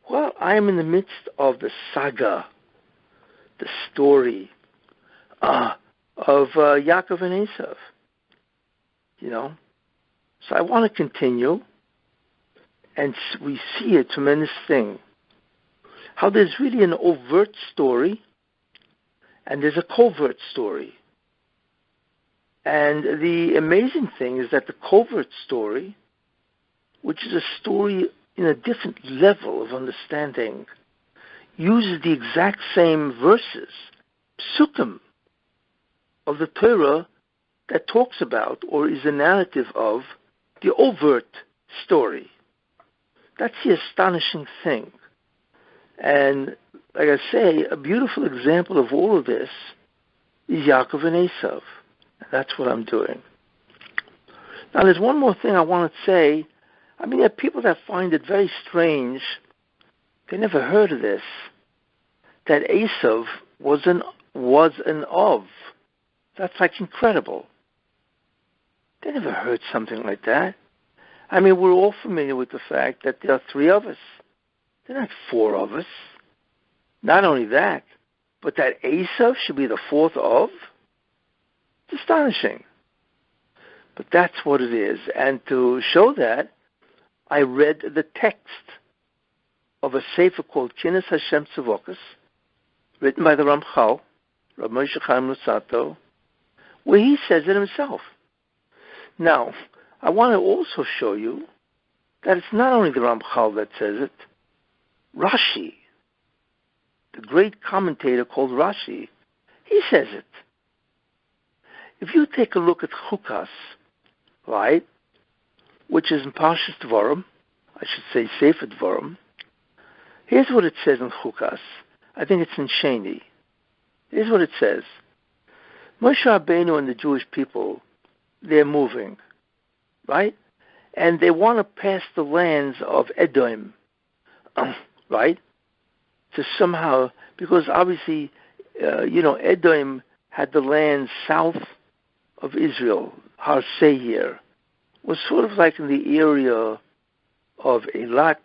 Well, I am in the midst of the saga, the story of Yaakov and Esav. So I want to continue, and we see a tremendous thing. How there's really an overt story, and there's a covert story. And the amazing thing is that the covert story, which is a story in a different level of understanding, uses the exact same verses, psukim, of the Torah that talks about or is a narrative of the overt story. That's the astonishing thing. And like I say, a beautiful example of all of this is Yaakov and Esav. That's what I'm doing. Now, there's one more thing I want to say. I mean, there are people that find it very strange. They never heard of this. That Esav was an of. That's like incredible. They never heard something like that. I mean, we're all familiar with the fact that there are three of us. There are not four of us. Not only that, but that Esav should be the fourth of? It's astonishing. But that's what it is. And to show that, I read the text of a sefer called Kinnis Hashem Tzavokas, written by the Ramchal, Rav Moshe Chaim Luzzatto, where he says it himself. Now, I want to also show you that it's not only the Ramchal that says it. Rashi, the great commentator called Rashi, he says it. If you take a look at Chukas, right, which is in Parshas Dvarim, I should say Sefer Dvarim, here's what it says in Chukas. I think it's in Sheni. Here's what it says. Moshe Rabbeinu and the Jewish people, they're moving, right? And they want to pass the lands of Edom, right? To somehow, because obviously, Edom had the land south of Israel, Har Seir, was sort of like in the area of Eilat.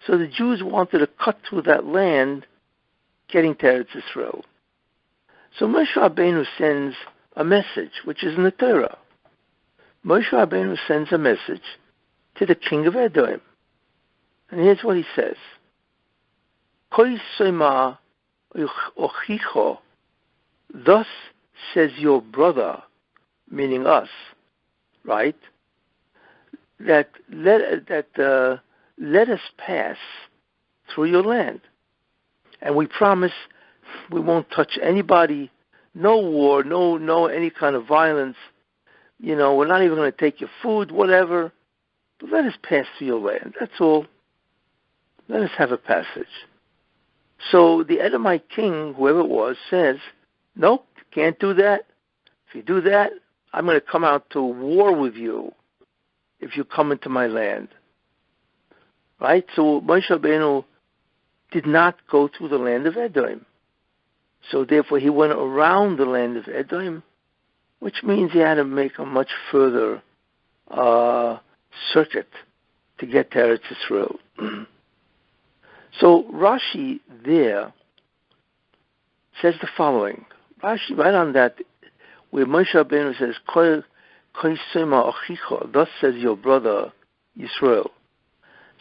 So the Jews wanted to cut through that land, getting to Eretz Israel. So Moshe Rabbeinu sends a message, which is in the Torah. Moshe Rabbeinu sends a message to the king of Edom. And here's what he says. Koi soima ochicho, thus says your brother, meaning us, right? That let us pass through your land. And we promise we won't touch anybody, no war, no any kind of violence. We're not even going to take your food, whatever. But let us pass through your land. That's all. Let us have a passage. So the Edomite king, whoever it was, says, nope, can't do that. If you do that, I'm going to come out to war with you if you come into my land. Right? So Moshe Rabbeinu did not go through the land of Edom. So therefore he went around the land of Edom, which means he had to make a much further circuit to get to Eretz Yisrael. So Rashi there says the following. Rashi, right on that, where Moshe Rabbeinu says, Kol sema achicha, thus says your brother Yisrael.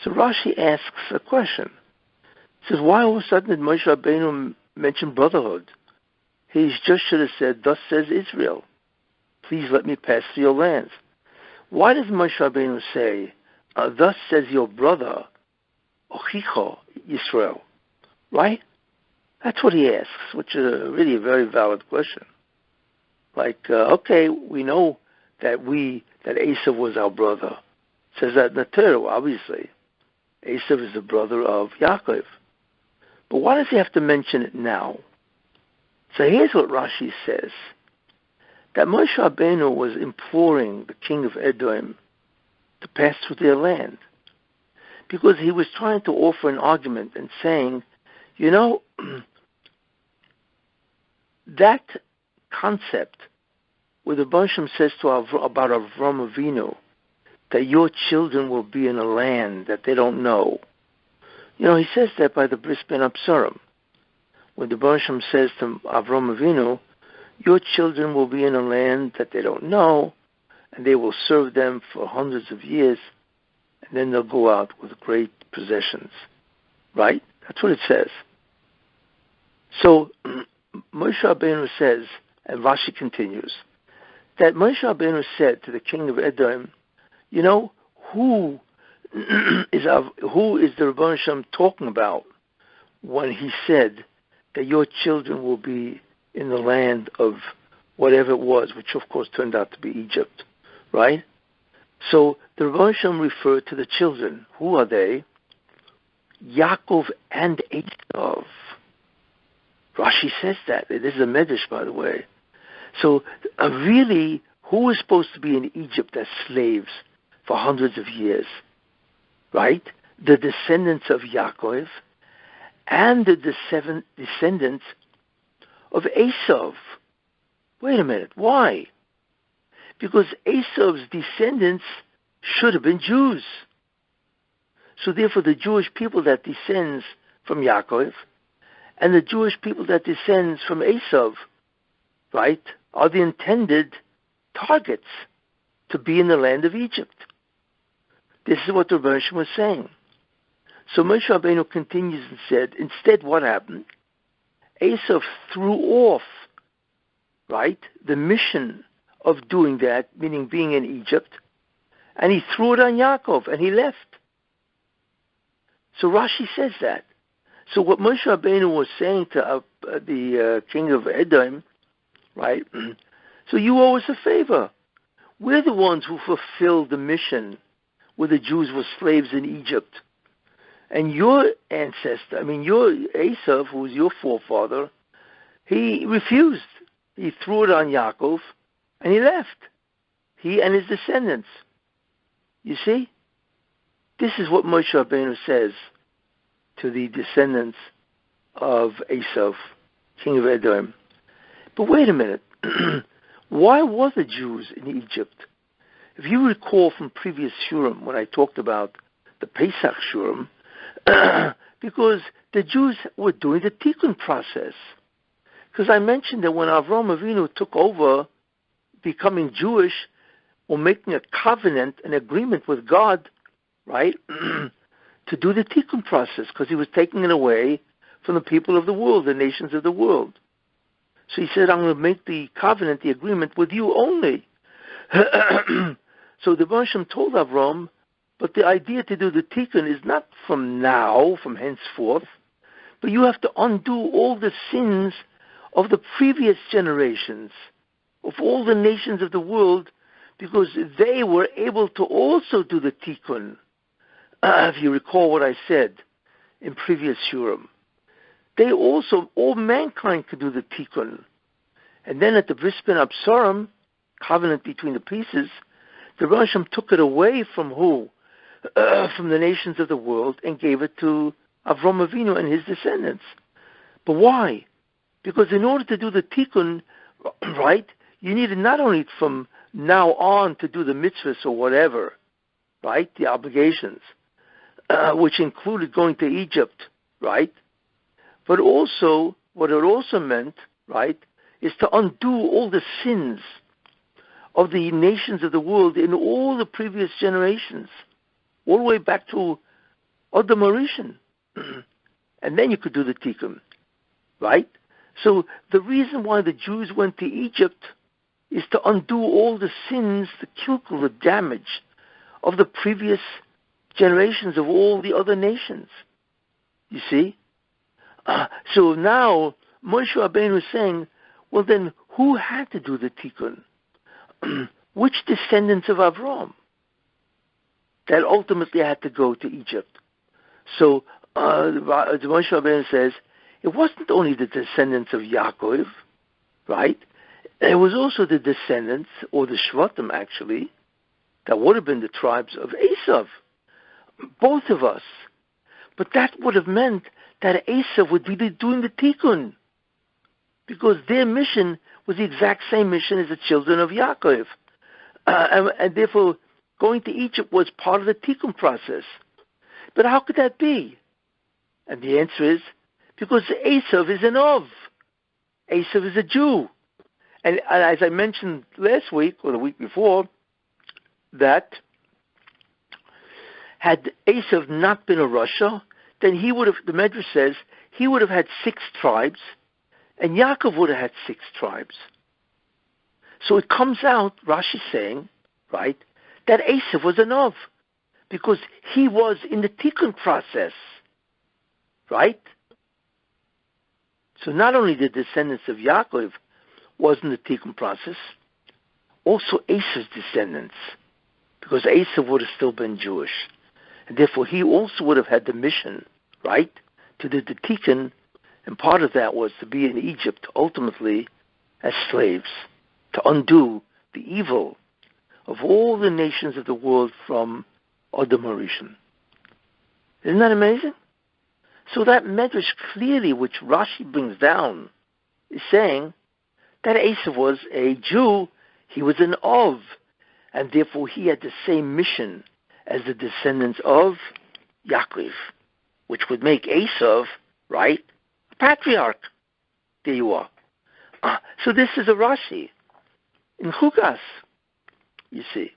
So Rashi asks a question. He says, why all of a sudden did Moshe Rabbeinu mention brotherhood? He just should have said, thus says Israel. Please let me pass through your lands. Why does Moshe Rabbeinu say, thus says your brother, Ochicho, Yisrael? Right? That's what he asks, which is really a very valid question. Okay, we know that Esav was our brother. It says that in the Torah, obviously. Esav is the brother of Yaakov. But why does he have to mention it now? So here's what Rashi says. That Moshe Rabbeinu was imploring the king of Edom to pass through their land. Because he was trying to offer an argument and saying, that concept where the Bansham says about Avram Avinu, that your children will be in a land that they don't know. He says that by the Bris Ben Absarim. When the Baruch Shem says to Avram Avinu, your children will be in a land that they don't know, and they will serve them for hundreds of years, and then they'll go out with great possessions. Right? That's what it says. So Moshe Rabbeinu says, and Rashi continues, that Moshe Rabbeinu said to the king of Edom, who is the Rebbeinu Shem talking about when he said that your children will be in the land of whatever it was, which of course turned out to be Egypt, right? So the Rebbeinu Shem referred to the children. Who are they? Yaakov and Esav. Rashi says that. This is a medrash, by the way. So really, who is supposed to be in Egypt as slaves for hundreds of years? Right? The descendants of Yaakov and the descendants of Esav. Wait a minute. Why? Because Esav's descendants should have been Jews. So therefore the Jewish people that descends from Yaakov and the Jewish people that descends from Esav, right, are the intended targets to be in the land of Egypt. This is what the Rebbeinu Shem was saying. So Moshe Rabbeinu continues and said, instead what happened? Esav threw off, right, the mission of doing that, meaning being in Egypt, and he threw it on Yaakov, and he left. So Rashi says that. So what Moshe Rabbeinu was saying to the king of Edom, right, so you owe us a favor. We're the ones who fulfilled the mission where the Jews were slaves in Egypt. And your ancestor, your Esav, who was your forefather, he refused. He threw it on Yaakov, and he left. He and his descendants. You see? This is what Moshe Rabbeinu says to the descendants of Esav, king of Edom. But wait a minute. Why were the Jews in Egypt? If you recall from previous Shurim, when I talked about the Pesach Shurim, because the Jews were doing the Tikkun process. Because I mentioned that when Avram Avinu took over becoming Jewish, or making a covenant, an agreement with God, right, to do the Tikkun process, because he was taking it away from the people of the world, the nations of the world. So he said, I'm going to make the covenant, the agreement with you only. So the Rebbeinu Shem told Avram, but the idea to do the Tikkun is not from now, from henceforth, but you have to undo all the sins of the previous generations, of all the nations of the world, because they were able to also do the Tikkun. If you recall what I said in previous Shurim, they also, all mankind could do the Tikkun. And then at the Bris Ben Absarim, covenant between the pieces, the Rebbeinu Shem took it away from who? From the nations of the world, and gave it to Avram Avinu and his descendants. But why? Because in order to do the Tikkun, right, you needed not only from now on to do the mitzvahs or whatever, right, the obligations, which included going to Egypt, right, but also, what it also meant, right, is to undo all the sins of the nations of the world in all the previous generations, all the way back to Adam Arishan. And then you could do the Tikkun, right? So the reason why the Jews went to Egypt is to undo all the sins, the kilkul, the damage of the previous generations of all the other nations. You see? So now Moshe Rabbeinu is saying, well then, who had to do the Tikkun? Which descendants of Avram that ultimately had to go to Egypt? So Moshe Rabbeinu says, it wasn't only the descendants of Yaakov, right? It was also the descendants, or the Shvatim actually, that would have been the tribes of Esav. Both of us. But that would have meant that Esav would be doing the Tikkun, because their mission was the exact same mission as the children of Yaakov. And therefore, going to Egypt was part of the Tikkun process. But how could that be? And the answer is because Esav is an Ov. Esav is a Jew. And as I mentioned last week or the week before, that had Esav not been a Rasha, then he would have, the Medrash says, he would have had 6 tribes, and Yaakov would have had 6 tribes. So it comes out, Rashi's saying, right, that Esav was an Ov, because he was in the Tikkun process, right? So not only the descendants of Yaakov was in the Tikkun process, also Esav's descendants, because Esav would have still been Jewish. And therefore he also would have had the mission, right, to do the Tikkun, and part of that was to be in Egypt, ultimately, as slaves, to undo the evil of all the nations of the world from Adam Rishon. Isn't that amazing? So that Medrash clearly, which Rashi brings down, is saying that Esav was a Jew, he was an Ov, and therefore he had the same mission as the descendants of Yaakov, which would make Esav, right, a patriarch. There you are. So this is a Rashi in Chukas, you see.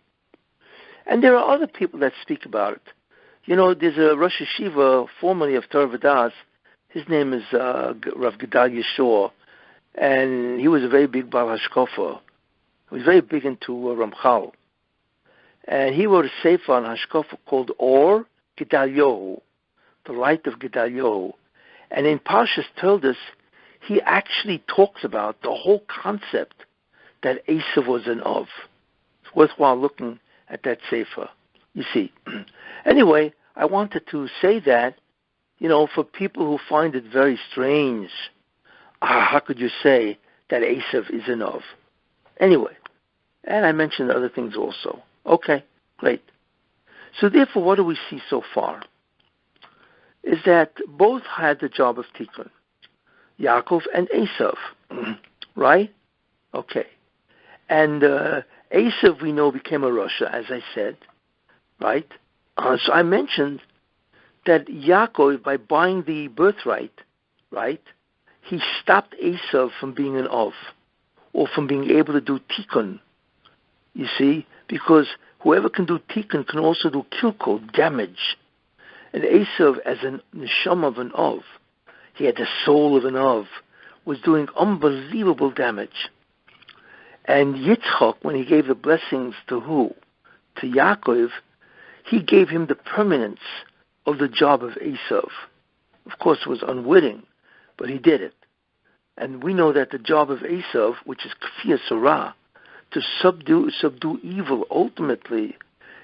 And there are other people that speak about it. You know, there's a Rosh Yeshiva, formerly of Torah V'das. His name is Rav Gedalia Shiur, and he was a very big Baal Hashkafa. He was very big into Ramchal. And he wrote a sefer on Hashkafa called Or Gedalyahu, the light of Gedalyahu. And in Parshas Toldos, he actually talks about the whole concept that Esav was an Ov. It's worthwhile looking at that sefer. You see. Anyway, I wanted to say that, you know, for people who find it very strange, how could you say that Esav is an Ov? Anyway, and I mentioned other things also. Okay, great. So therefore, what do we see so far? Is that both had the job of Tikkun, Yaakov and Esav, right? Okay. And Esav, we know, became a Rasha, as I said, right? So I mentioned that Yaakov, by buying the birthright, right, he stopped Esav from being an Ov, or from being able to do Tikkun, you see, because whoever can do Tikkun can also do Kilkul, damage. And Esav, as a neshama of an Ov, he had the soul of an Ov, was doing unbelievable damage. And Yitzchak, when he gave the blessings to who? To Yaakov, he gave him the permanence of the job of Esav. Of course, it was unwitting, but he did it. And we know that the job of Esav, which is Kfiyah Sarah, to subdue evil ultimately,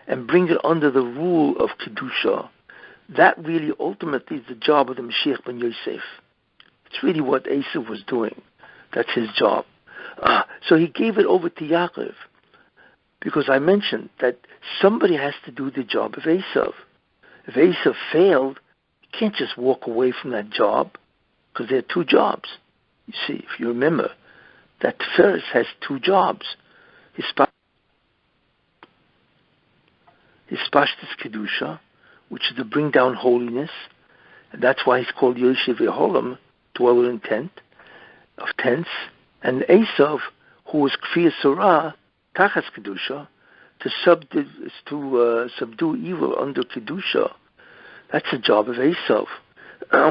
and bring it under the rule of Kedusha, that really ultimately is the job of the Mashiach ben Yosef. It's really what Esav was doing. That's his job. So he gave it over to Yaakov, because I mentioned that somebody has to do the job of Esav. If Esav failed, you can't just walk away from that job, because there are 2 jobs. You see, if you remember, that Tiferes has 2 jobs. His Pashtus Kedusha, which is to bring down holiness, and that's why he's called Yoshev Yeholam, dweller in tents, and Esav, who was Kfiyah Sarah, Tachas Kedusha, to subdue evil under Kedusha. That's the job of Esav,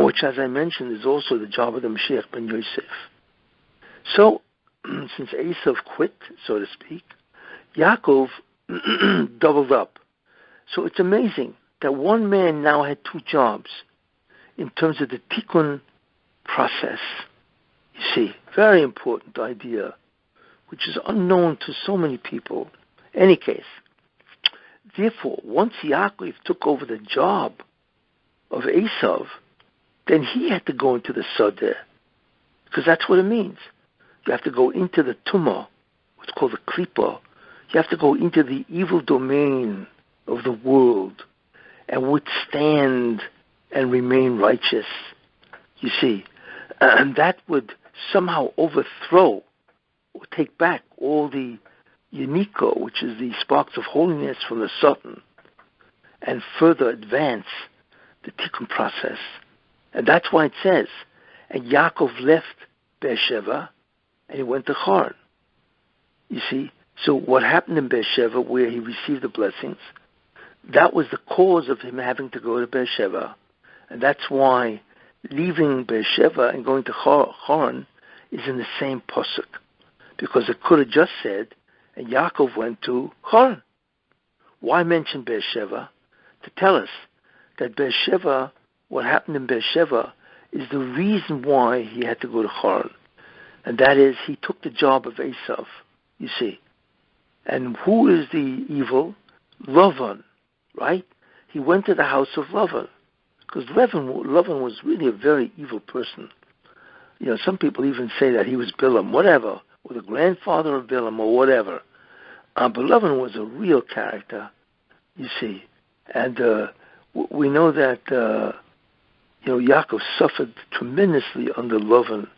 which, as I mentioned, is also the job of the Mashiach ben Yosef. So, since Esav quit, so to speak, Yaakov doubled up. So it's amazing that one man now had 2 jobs in terms of the Tikkun process. You see, very important idea, which is unknown to so many people. Any case, therefore, once Yaakov took over the job of Esav, then he had to go into the Sadeh, because that's what it means. You have to go into the Tumah, what's called the Klippa. You have to go into the evil domain of the world and withstand and remain righteous. You see, and that would somehow overthrow or take back all the Yaniko, which is the sparks of holiness from the Satan, and further advance the Tikkun process And that's why it says, and Yaakov left Beersheba and he went to Haran. You see? So what happened in Beersheba, where he received the blessings, that was the cause of him having to go to Beersheba. And that's why leaving Beersheba and going to Haran is in the same pasuk. Because it could have just said, and Yaakov went to Haran. Why mention Beersheba? To tell us that Beersheba, what happened in Beersheba, is the reason why he had to go to Haran. And that is, he took the job of Esav, you see. And who is the evil? Lavan, right? He went to the house of Lavan. Because Lavan was really a very evil person. You know, some people even say that he was Bilam, whatever, or the grandfather of Bilam, or whatever. But Lavan was a real character, you see. And we know that, Yaakov suffered tremendously under Lavan.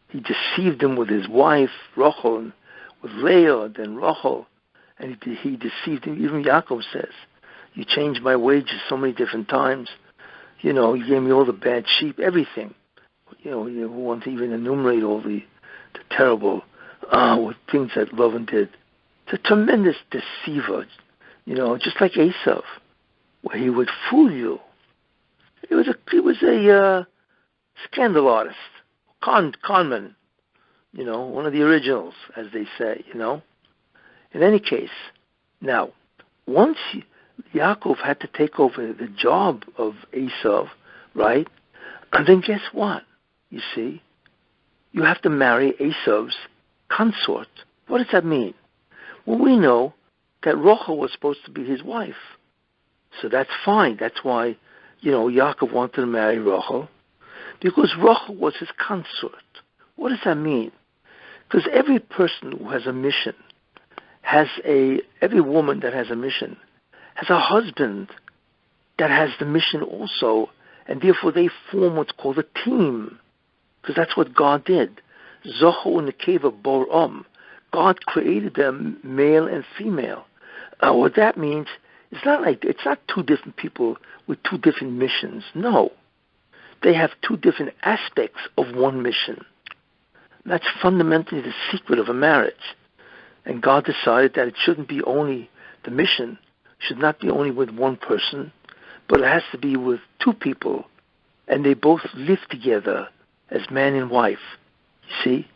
He deceived him with his wife, Rachel, and with Leah, then Rachel. And he deceived him. Even Yaakov says, you changed my wages so many different times. You gave me all the bad sheep, everything. You want to even enumerate all the terrible things that Lavan did. It's a tremendous deceiver, just like Esav, where he would fool you. He was a scandal artist, conman, one of the originals, as they say, In any case, now, once Yaakov had to take over the job of Esav, right? And then guess what? You see, you have to marry Esav's consort. What does that mean? Well, we know that Rachel was supposed to be his wife. So that's fine. That's why, Yaakov wanted to marry Rachel, because Rachel was his consort. What does that mean? Because every person who has a mission every woman that has a mission has a husband that has the mission also, and therefore they form what's called a team, because that's what God did. Zoho in the cave of Boram, God created them male and female. What that means, it's not two different people with two different missions. No, they have two different aspects of one mission. That's fundamentally the secret of a marriage. And God decided that it shouldn't be only the mission, should not be only with one person, but it has to be with two people, and they both live together as man and wife. You see?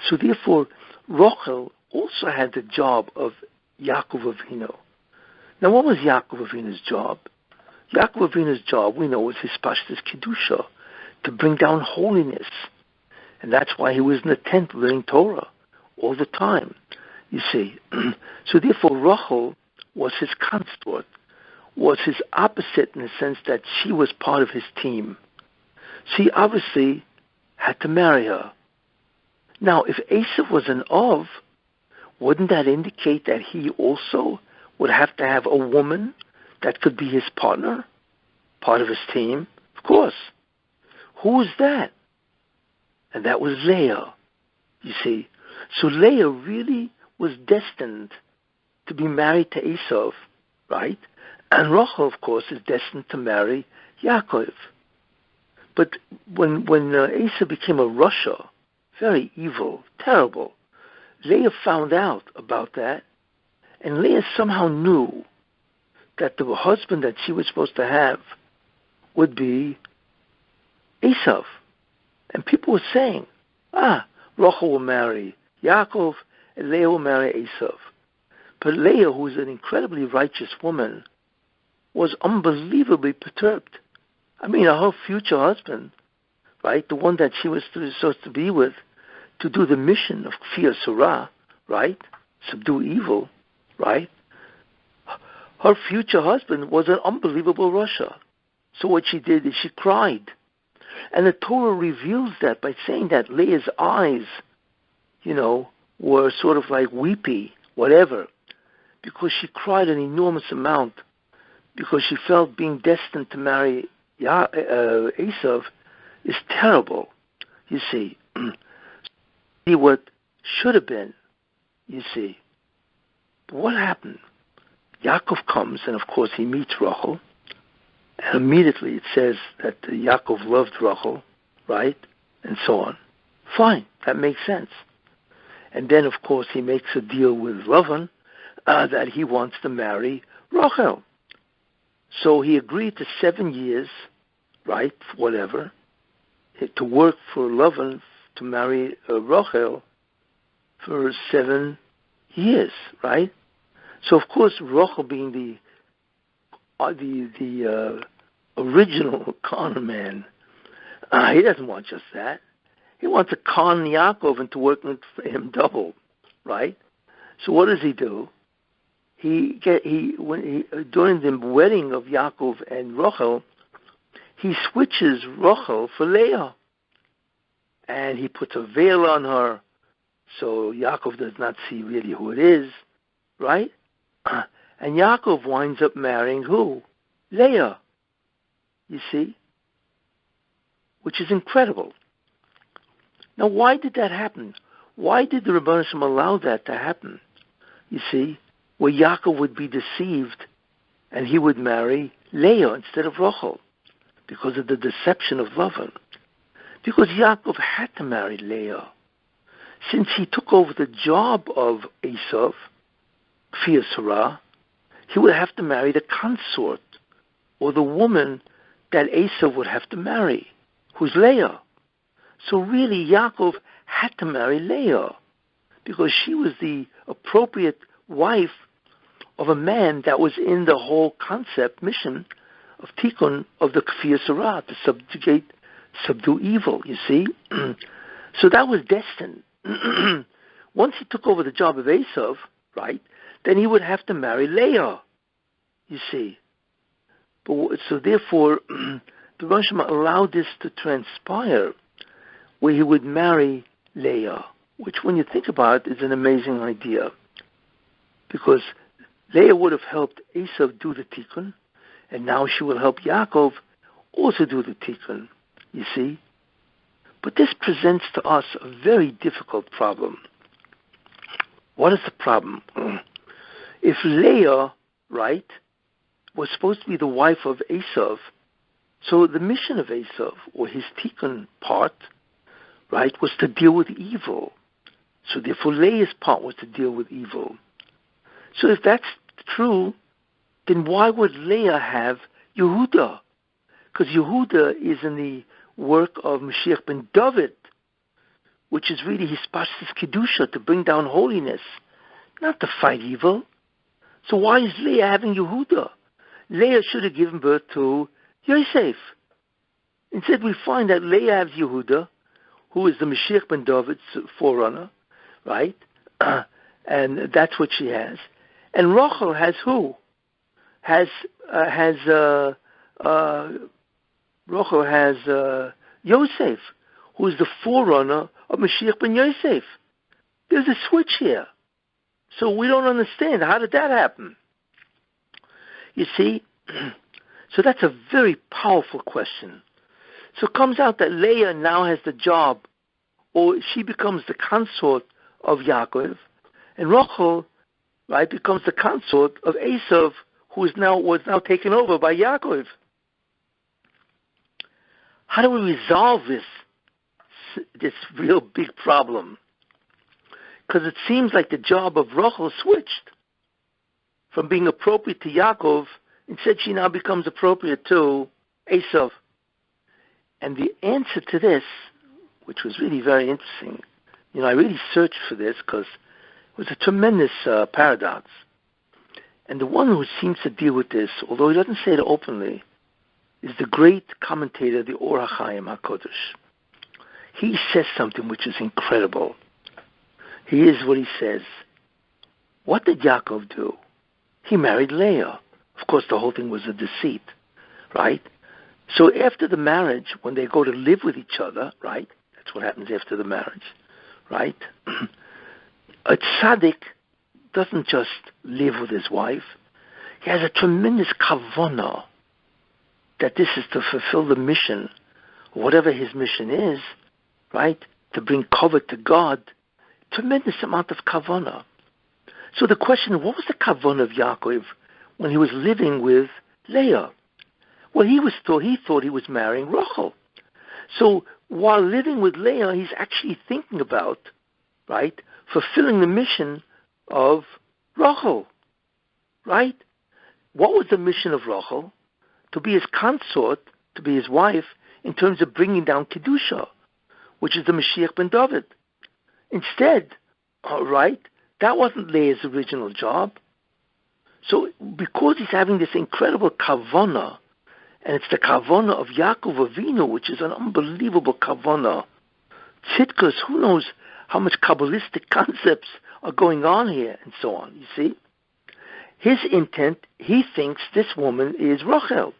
So therefore, Rachel also had the job of Yaakov Avinu. Now, what was Yaakov Avinu's job? Yaakov Avinu's job, we know, was his Pashtus Kedusha, to bring down holiness. And that's why he was in the tent learning Torah all the time, you see. So therefore, Rachel was his consort, was his opposite in the sense that she was part of his team. So he obviously had to marry her. Now, if Esav was an Av, wouldn't that indicate that he also would have to have a woman that could be his partner, part of his team? Of course. Who was that? And that was Leah, you see. So Leah really was destined to be married to Esav, right? And Rachel, of course, is destined to marry Yaakov. But when Esav became a Rasha, very evil, terrible, Leah found out about that, and Leah somehow knew that the husband that she was supposed to have would be Esav. And people were saying, Rachel will marry Yaakov, and Leah will marry Esav. But Leah, who was an incredibly righteous woman, was unbelievably perturbed. I mean, her future husband, right, the one that she was supposed to be with, to do the mission of Kfir Surah, right, subdue evil, right, her future husband was an unbelievable Rasha. So what she did is she cried. And the Torah reveals that by saying that Leah's eyes, were sort of like weepy, whatever, because she cried an enormous amount, because she felt being destined to marry Esav is terrible, you see. See what should have been, you see. But what happened? Yaakov comes, and of course he meets Rachel, And immediately it says that Yaakov loved Rachel, right? And so on. Fine, that makes sense. And then, of course, he makes a deal with Lavan that he wants to marry Rachel. So he agreed to 7 years, right, whatever, to work for Lavan to marry Rachel for 7 years, right? So, of course, Rachel being the original con man, he doesn't want just that. He wants to con Yaakov into working for him double, right? So what does he do? During the wedding of Yaakov and Rachel, he switches Rachel for Leah, and he puts a veil on her, so Yaakov does not see really who it is, right? And Yaakov winds up marrying who? Leah. You see? Which is incredible. Now, why did that happen? Why did the Rebbeinu Shem allow that to happen? You see, where Yaakov would be deceived and he would marry Leah instead of Rachel because of the deception of Lavan. Because Yaakov had to marry Leah. Since he took over the job of Esav, Kfir Sarah, he would have to marry the consort or the woman that Esav would have to marry, who's Leah. So really, Yaakov had to marry Leah because she was the appropriate wife of a man that was in the whole concept, mission of Tikkun, of the Kfir Sarah, to subdue evil, you see. So that was destined. Once he took over the job of Esav, right, then he would have to marry Leah, you see. So therefore, the Rosh Hashanah allowed this to transpire, where he would marry Leah, which when you think about it is an amazing idea. Because Leah would have helped Esav do the Tikkun, and now she will help Yaakov also do the Tikkun, you see. But this presents to us a very difficult problem. What is the problem? If Leah, right, was supposed to be the wife of Esav, so the mission of Esav, or his Tikkun part, right, was to deal with evil. So therefore Leah's part was to deal with evil. So if that's true, then why would Leah have Yehuda? Because Yehuda is in the work of Mashiach ben David, which is really his Pashtus Kedusha, to bring down holiness, not to fight evil. So why is Leah having Yehuda? Leah should have given birth to Yosef. Instead we find that Leah has Yehuda, who is the Mashiach ben David's forerunner, right? And that's what she has. And Rachel has who? Rachel has Yosef, who is the forerunner of Mashiach ben Yosef. There's a switch here. So we don't understand. How did that happen? You see? So that's a very powerful question. So it comes out that Leah now has the job, or she becomes the consort of Yaakov, and Rachel, right, becomes the consort of Esav, who was now taken over by Yaakov. How do we resolve this real big problem? Because it seems like the job of Rachel switched from being appropriate to Yaakov. Instead, she now becomes appropriate to Esav. And the answer to this, which was really very interesting, I really searched for this because it was a tremendous paradox. And the one who seems to deal with this, although he doesn't say it openly, is the great commentator, the Or HaChaim HaKodesh. He says something which is incredible. Here's what he says. What did Yaakov do? He married Leah. Of course, the whole thing was a deceit, right? So after the marriage, when they go to live with each other, right? That's what happens after the marriage, right? A tzaddik doesn't just live with his wife. He has a tremendous kavanah that this is to fulfill the mission, whatever his mission is, right? To bring kavod to God. Tremendous amount of kavanah. So the question, what was the kavanah of Yaakov when he was living with Leah? Well, he thought he was marrying Rachel. So while living with Leah, he's actually thinking about, right, fulfilling the mission of Rachel, right? What was the mission of Rachel? To be his consort, to be his wife, in terms of bringing down Kedusha, which is the Mashiach ben David. Instead, right, that wasn't Leah's original job. So because he's having this incredible kavana, and it's the kavana of Yaakov Avinu, which is an unbelievable kavana, tzidkus, who knows how much Kabbalistic concepts are going on here, and so on, you see? His intent, he thinks this woman is Rachel.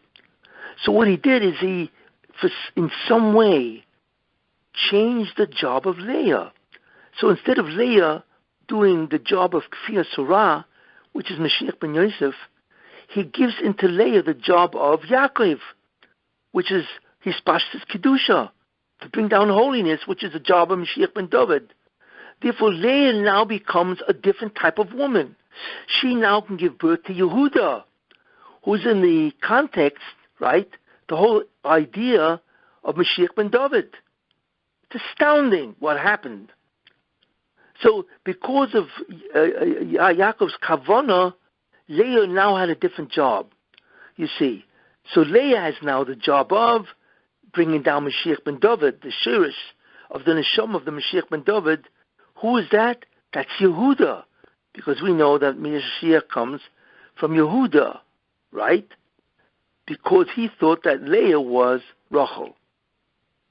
So what he did is he, in some way, changed the job of Leah. So instead of Leah doing the job of Kfir Surah, which is Mashiach ben Yosef, he gives into Leah the job of Yaakov, which is his Pashtus Kedusha, to bring down holiness, which is the job of Mashiach ben David. Therefore, Leah now becomes a different type of woman. She now can give birth to Yehuda, who's in the context, right, the whole idea of Mashiach ben David. It's astounding what happened. So because of Yaakov's kavana, Leah now had a different job, you see. So Leah has now the job of bringing down Mashiach ben David, the Shirish of the Neshama of the Mashiach ben David. Who is that? That's Yehuda, because we know that Mashiach comes from Yehuda, right? Because he thought that Leah was Rachel.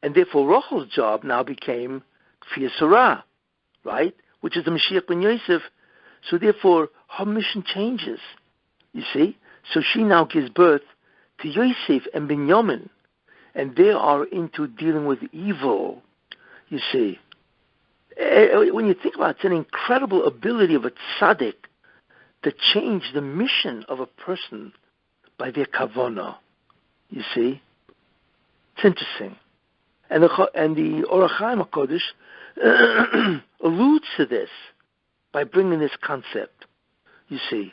And therefore Rachel's job now became Kfir Sarah, right? Which is the Mashiach ben Yosef. So therefore her mission changes, you see? So she now gives birth to Yosef and Binyamin, and they are into dealing with evil, you see. When you think about it, it's an incredible ability of a tzaddik to change the mission of a person by their kavanah, you see. It's interesting. And the Orach Chaim HaKodesh alludes to this by bringing this concept, you see.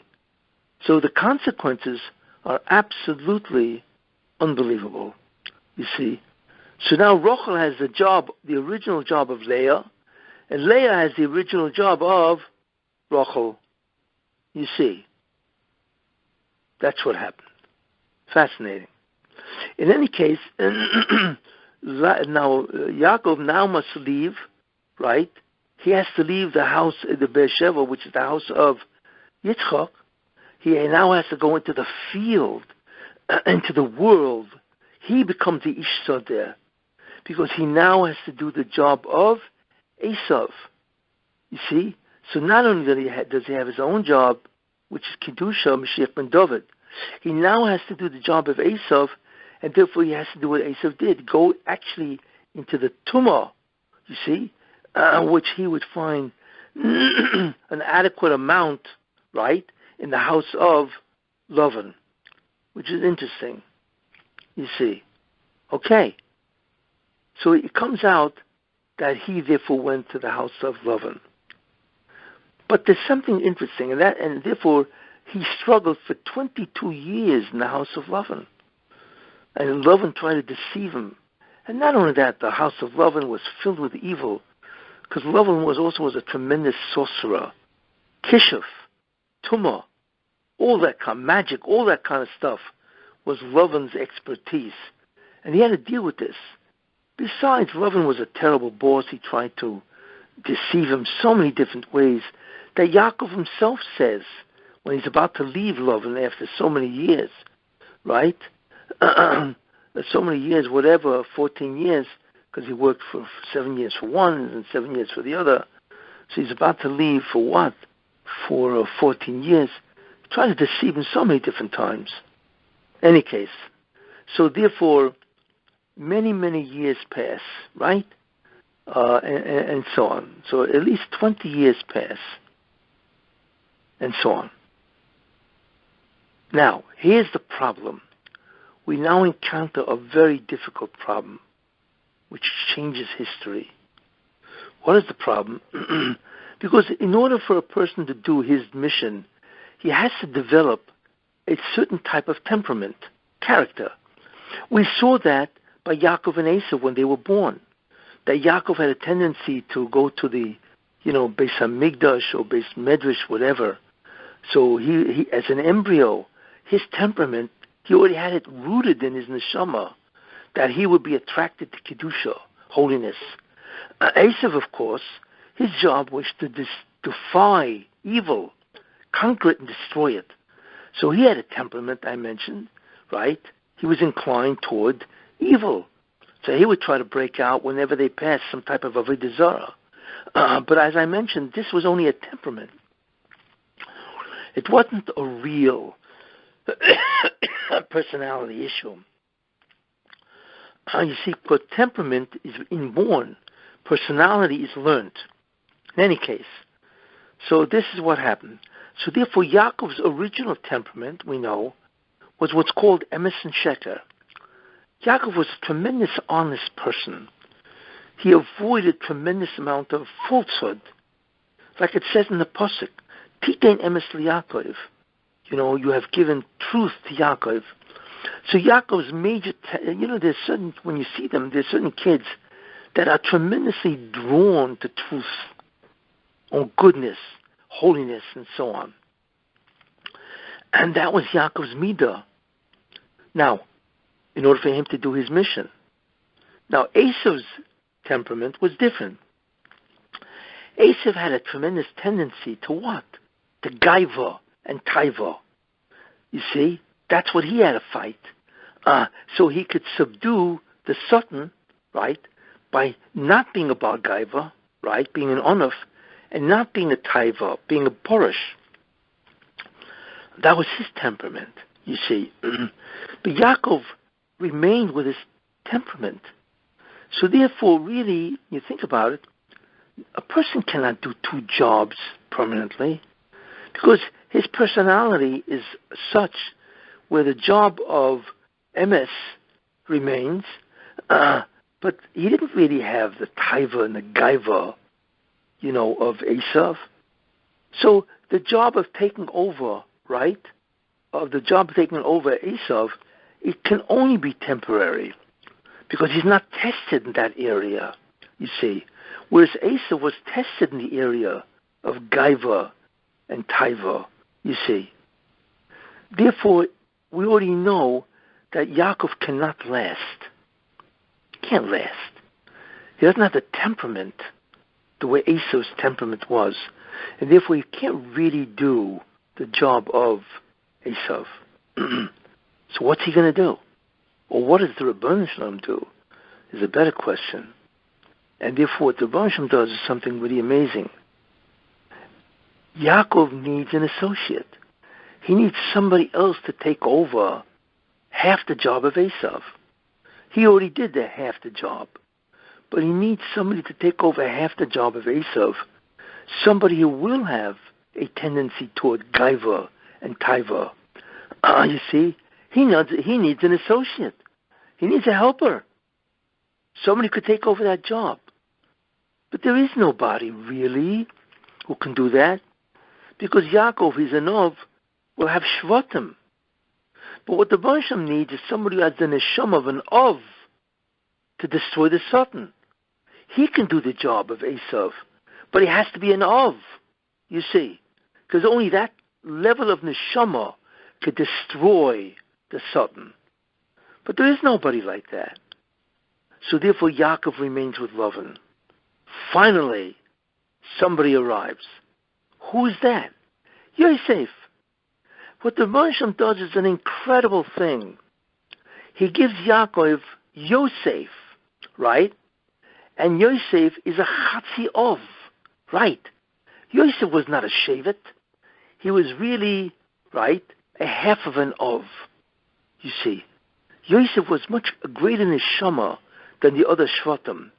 So the consequences are absolutely unbelievable, you see. So now Rachel has the original job of Leah, and Leah has the original job of Rachel, you see. That's what happened. Fascinating. In any case, now Yaakov now must leave, right? He has to leave the house, the Beersheba, which is the house of Yitzchak. He now has to go into the field, into the world. He becomes the Ish Sodeh, because he now has to do the job of Esav. You see? So not only does he have his own job, which is Kedusha, Mashiach ben David, he now has to do the job of Esav, and therefore he has to do what Esav did, go actually into the Tumah, you see, which he would find an adequate amount, right, in the house of Lavan, which is interesting, you see. Okay. So it comes out that he therefore went to the house of Lavan. But there's something interesting, and therefore he struggled for 22 years in the house of Lavan. And Lavan tried to deceive him. And not only that, the house of Lavan was filled with evil, because Lavan was a tremendous sorcerer. Kishuf, Tumah, all that kind of magic, all that kind of stuff was Lavan's expertise. And he had to deal with this. Besides, Lavan was a terrible boss. He tried to deceive him so many different ways that Yaakov himself says, when he's about to leave Lavan after so many years, right? So many years, whatever, 14 years, because he worked for 7 years for one and 7 years for the other. So he's about to leave for what? For 14 years. He tried to deceive him so many different times. Any case. So therefore, many, many years pass, right? And so on. So at least 20 years pass. And so on. Now, here's the problem. We now encounter a very difficult problem, which changes history. What is the problem? Because in order for a person to do his mission, he has to develop a certain type of temperament, character. We saw that by Yaakov and Esav when they were born. That Yaakov had a tendency to go to the, Beis Hamikdash or Beis Medrash, whatever. So he, as an embryo, his temperament, he already had it rooted in his neshama, that he would be attracted to Kedusha, holiness. Esav, of course, his job was to defy evil, conquer it and destroy it. So he had a temperament, I mentioned, right? He was inclined toward evil. So he would try to break out whenever they passed some type of avodah zarah. But as I mentioned, this was only a temperament. It wasn't a real personality issue. You see, because temperament is inborn, personality is learned. In any case, so this is what happened. So therefore, Yaakov's original temperament, we know, was what's called emes and sheker. Yaakov was a tremendous honest person. He avoided tremendous amount of falsehood. Like it says in the Pasuk, Titein emes liYaakov. You have given truth to Yaakov. So Yaakov's major, there's certain, when you see them, there's certain kids that are tremendously drawn to truth, on goodness, holiness, and so on. And that was Yaakov's midah. Now, in order for him to do his mission. Now, Esav's temperament was different. Esav had a tremendous tendency to what? To gaiva and taiva. You see, that's what he had to fight. So he could subdue the Satan, right, by not being a bar gaiva, right, being an onuf, and not being a taiva, being a porish. That was his temperament, you see. But Yaakov remained with his temperament. So therefore, really, you think about it, a person cannot do two jobs permanently because his personality is such where the job of emes remains, but he didn't really have the taiva and the gaiva, of Esav. So the job of taking over, right, Esav, it can only be temporary because he's not tested in that area, you see. Whereas Esav was tested in the area of gaiva and taiva, you see. Therefore, we already know that Yaakov cannot last. He can't last. He doesn't have the temperament the way Esav's temperament was. And therefore, he can't really do the job of Esav. So what's he going to do? Or what does the Rebbeinu Shalom do is a better question. And therefore, what the Rebbeinu Shalom does is something really amazing. Yaakov needs an associate. He needs somebody else to take over half the job of Esav. He already did the half the job. But he needs somebody to take over half the job of Esav, somebody who will have a tendency toward gaiva and taiva. You see, he needs an associate. He needs a helper. Somebody could take over that job. But there is nobody really who can do that, because Yaakov, his Enov, will have shvatim. But what the Bansham needs is somebody who has the neshama of an Ov to destroy the Satan. He can do the job of Esav, but he has to be an Ov, you see, because only that level of neshama could destroy the Satan. But there is nobody like that. So therefore Yaakov remains with Lavan. Finally, somebody arrives. Who is that? Yosef. What the Marsham does is an incredible thing. He gives Yaakov Yosef, right? And Yosef is a Chatzi Ov, right? Yosef was not a Shevet. He was really, right, a half of an Ov. You see, Yosef was much greater neshama than the other Shvatim,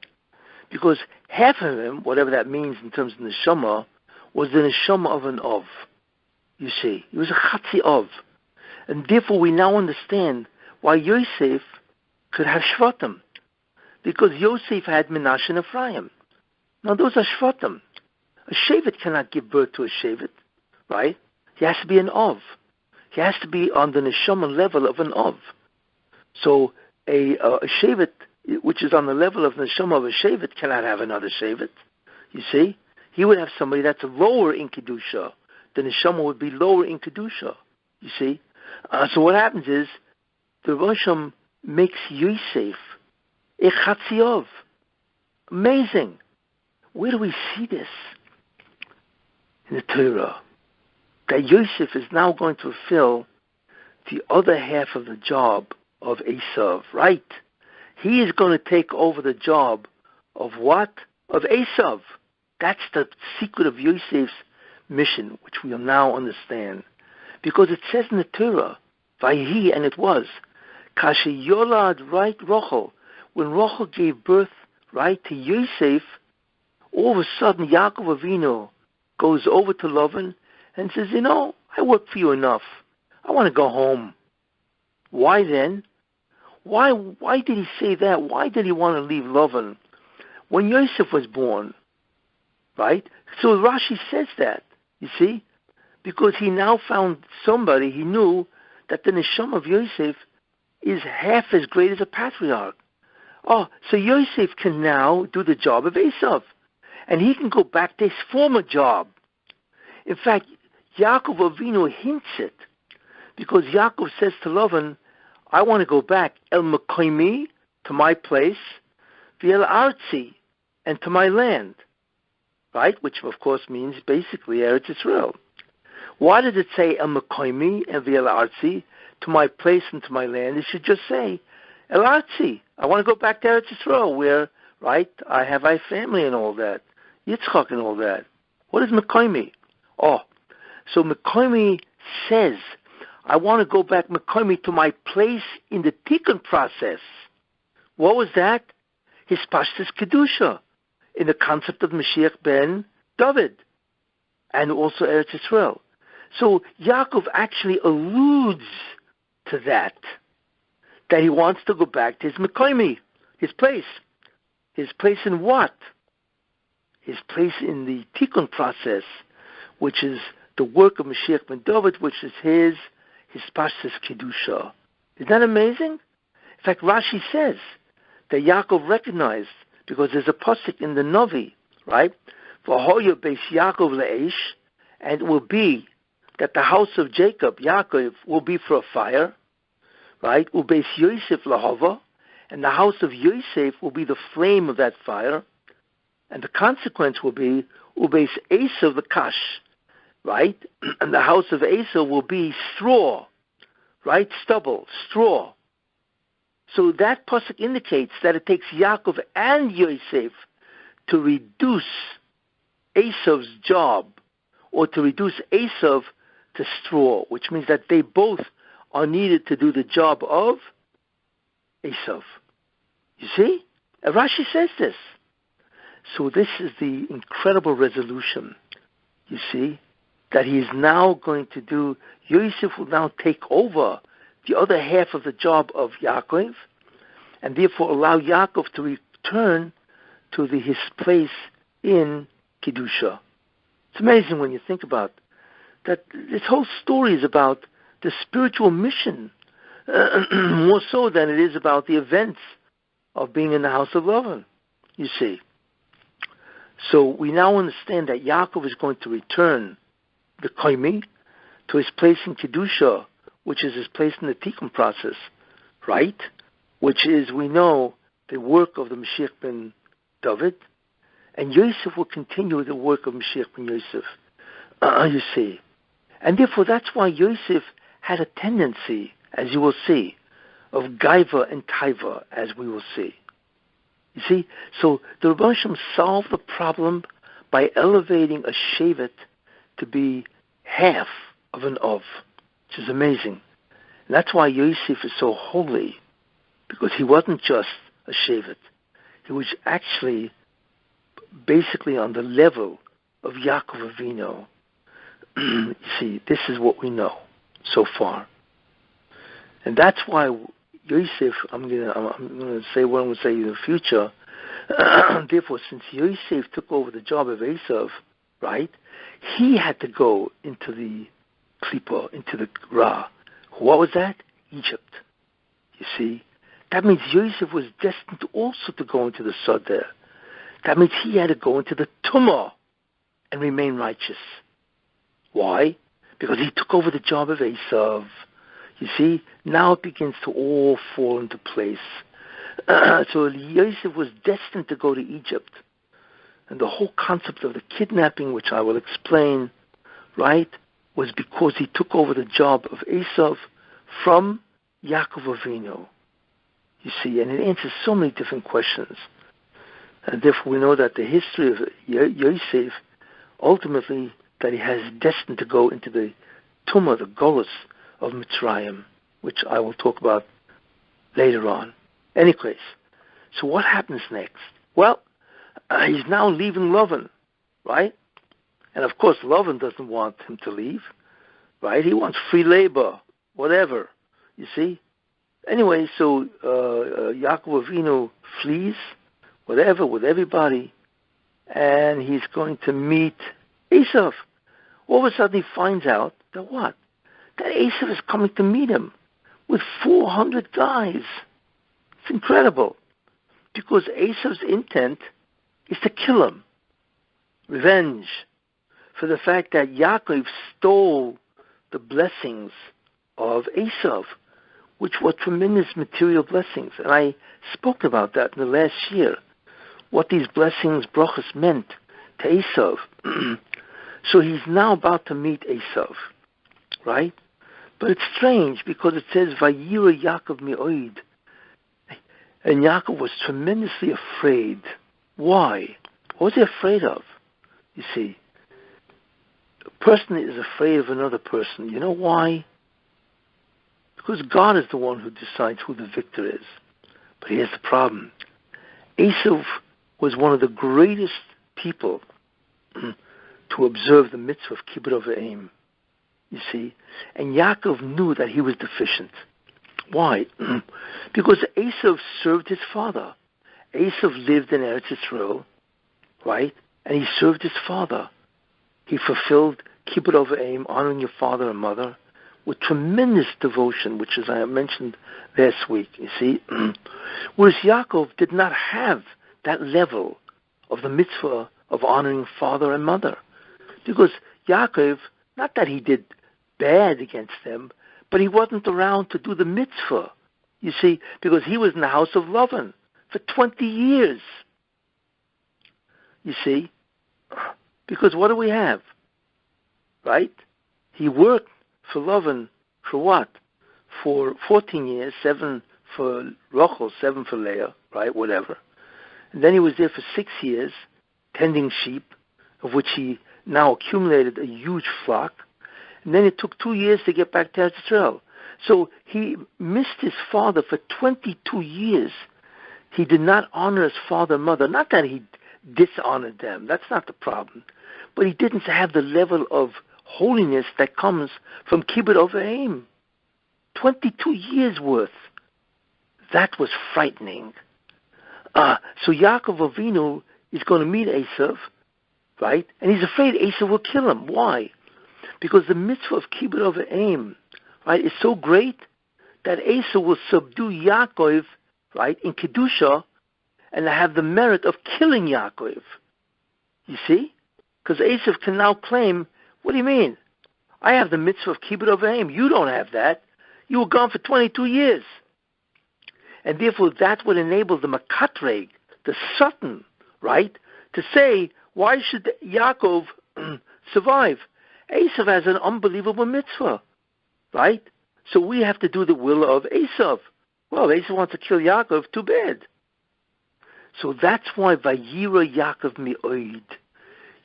because half of him, whatever that means in terms of neshama, was the neshama of an Ov. You see, he was a Chatzi Ov. And therefore we now understand why Yosef could have Shvatim, because Yosef had Menashe and Ephraim. Now those are Shvatim. A Shevet cannot give birth to a Shevet, right? He has to be an Ov. He has to be on the neshama level of an Ov. So a shevet which is on the level of the neshama of a shevet cannot have another shevet. You see, he would have somebody that's lower in kedusha. The neshama would be lower in kedusha. You see, so what happens is the Rosham makes Yosef a chatziov. Amazing. Where do we see this in the Torah? That Yosef is now going to fulfill the other half of the job of Esav, right? He is going to take over the job of what? Of Esav. That's the secret of Yosef's mission, which we'll now understand. Because it says in the Torah, Vayhi, and it was, Kashe Yolad, right, Rochel, when Rochel gave birth, right, to Yosef, all of a sudden Yaakov Avinu goes over to Lavan and says, I worked for you enough. I want to go home. Why then? Why did he say that? Why did he want to leave Lavan? When Yosef was born, right? So Rashi says that, you see? Because he now found somebody, he knew that the neshama of Yosef is half as great as a patriarch. Oh, so Yosef can now do the job of Esav. And he can go back to his former job. In fact, Yaakov Avinu hints it. Because Yaakov says to Lavan, I want to go back, El Mekoimi, to my place, V'el Artzi, and to my land. Right? Which, of course, means basically Eretz Yisrael. Why did it say El Mekoimi and V'el Artzi, to my place and to my land? It should just say El Artzi. I want to go back to Eretz Yisrael, where, right, I have my family and all that. Yitzchak and all that. What is Mekoimi? Oh, so Mekoimi says, I want to go back, Mekoimi, to my place in the Tikkun process. What was that? His Pashtus Kedusha, in the concept of Mashiach ben David, and also Eretz Yisrael. So Yaakov actually alludes to that he wants to go back to his Mekoimi, his place. His place in what? His place in the Tikkun process, which is the work of Mashiach ben David, which is his Pashtus Kedusha. Isn't that amazing? In fact, Rashi says that Yaakov recognized, because there's a pasuk in the Navi, right? V'hoya beis Yaakov le'esh, and it will be that the house of Jacob, Yaakov, will be for a fire, right? Ubeis Yosef lahava, and the house of Yosef will be the flame of that fire, and the consequence will be Ubeis Esav the kash, right? And the house of Esav will be straw, right? Stubble, straw. So that pasuk indicates that it takes Yaakov and Yosef to reduce Esav's job, or to reduce Esav to straw, which means that they both are needed to do the job of Esav. You see? Rashi says this. So this is the incredible resolution, you see, that he is now going to do. Yosef will now take over the other half of the job of Yaakov, and therefore allow Yaakov to return to his place in Kedusha. It's amazing when you think about that. This whole story is about the spiritual mission, more so than it is about the events of being in the house of Lavan, you see. So we now understand that Yaakov is going to return the Koimi to his place in Kedusha, which is his place in the Tikkun process, right? Which is, we know, the work of the Mashiach ben David, and Yosef will continue the work of Mashiach ben Yosef, you see. And therefore that's why Yosef had a tendency, as you will see, of gaiva and taiva, as we will see. You see, so the Rebbe Hashem solved the problem by elevating a shevet to be half of an of, which is amazing. And that's why Yosef is so holy, because he wasn't just a shevet. He was actually basically on the level of Yaakov Avinu. You see, this is what we know so far. And that's why Yosef, I'm going to say what I'm going to say in the future. Therefore, since Yosef took over the job of Esav, right, he had to go into the Klippa, into the Ra. What was that? Egypt. You see, That means Yosef was destined also to go into the Sodeh. That means he had to go into the Tumah and remain righteous. Why? Because he took over the job of Esav. You see, now it begins to all fall into place. So Yosef was destined to go to Egypt. And the whole concept of the kidnapping, which I will explain, right, was because he took over the job of Esav from Yaakov Avinu. You see, and it answers so many different questions. And therefore we know that the history of Yosef, ultimately, that he has destined to go into the Tumah, the Golus of Mitzrayim, which I will talk about later on. Anyways, so what happens next? Well, he's now leaving Lavan, right? And of course, Lavan doesn't want him to leave, right? He wants free labor, whatever, you see? Anyway, so Yaakov Avinu flees, whatever, with everybody, and he's going to meet Esav. All of a sudden he finds out that what? That Esav is coming to meet him with 400 guys. It's incredible. Because Esav's intent is to kill him. Revenge for the fact that Yaakov stole the blessings of Esav, which were tremendous material blessings. And I spoke about that in the last year, what these blessings, brachas, meant to Esav. So he's now about to meet Esav, right? But it's strange because it says, Vayira Yaakov mi'oid. And Yaakov was tremendously afraid. Why? What was he afraid of? You see, a person is afraid of another person. You know why? Because God is the one who decides who the victor is. But here's the problem. Esav was one of the greatest people to observe the mitzvah of kibbud avim. You see? And Yaakov knew that he was deficient. Why? Because Esav served his father. Esav lived in Eretz Yisrael, right? And he served his father. He fulfilled kibbud avim, honoring your father and mother, with tremendous devotion, which, as I mentioned last week, you see. Whereas Yaakov did not have that level of the mitzvah of honoring father and mother. Because Yaakov, not that he did bad against them, but he wasn't around to do the mitzvah, you see, because he was in the house of Lavan for 20 years. You see? Because what do we have? Right? He worked for Lavan for what? For 14 years, 7 for Rachel, 7 for Leah, right? Whatever. And then he was there for 6 years, tending sheep, of which he now accumulated a huge flock. And then it took 2 years to get back to Eretz Yisrael. So he missed his father for 22 years. He did not honor his father and mother. Not that he dishonored them. That's not the problem. But he didn't have the level of holiness that comes from kibbud avim. 22 years worth. That was frightening. So Yaakov Avinu is going to meet Esav, right? And he's afraid Esav will kill him. Why? Because the mitzvah of kibbud avim, right, is so great that Esav will subdue Yaakov, right, in Kedusha, and have the merit of killing Yaakov. You see? Because Esav can now claim, what do you mean? I have the mitzvah of kibbud avim. You don't have that. You were gone for 22 years. And therefore that would enable the Makatreg, the Satan, right, to say, why should Yaakov survive? Esav has an unbelievable mitzvah, right? So we have to do the will of Esav. Well, Esav wants to kill Yaakov, too bad. So that's why Vayira Yaakov mi'oid.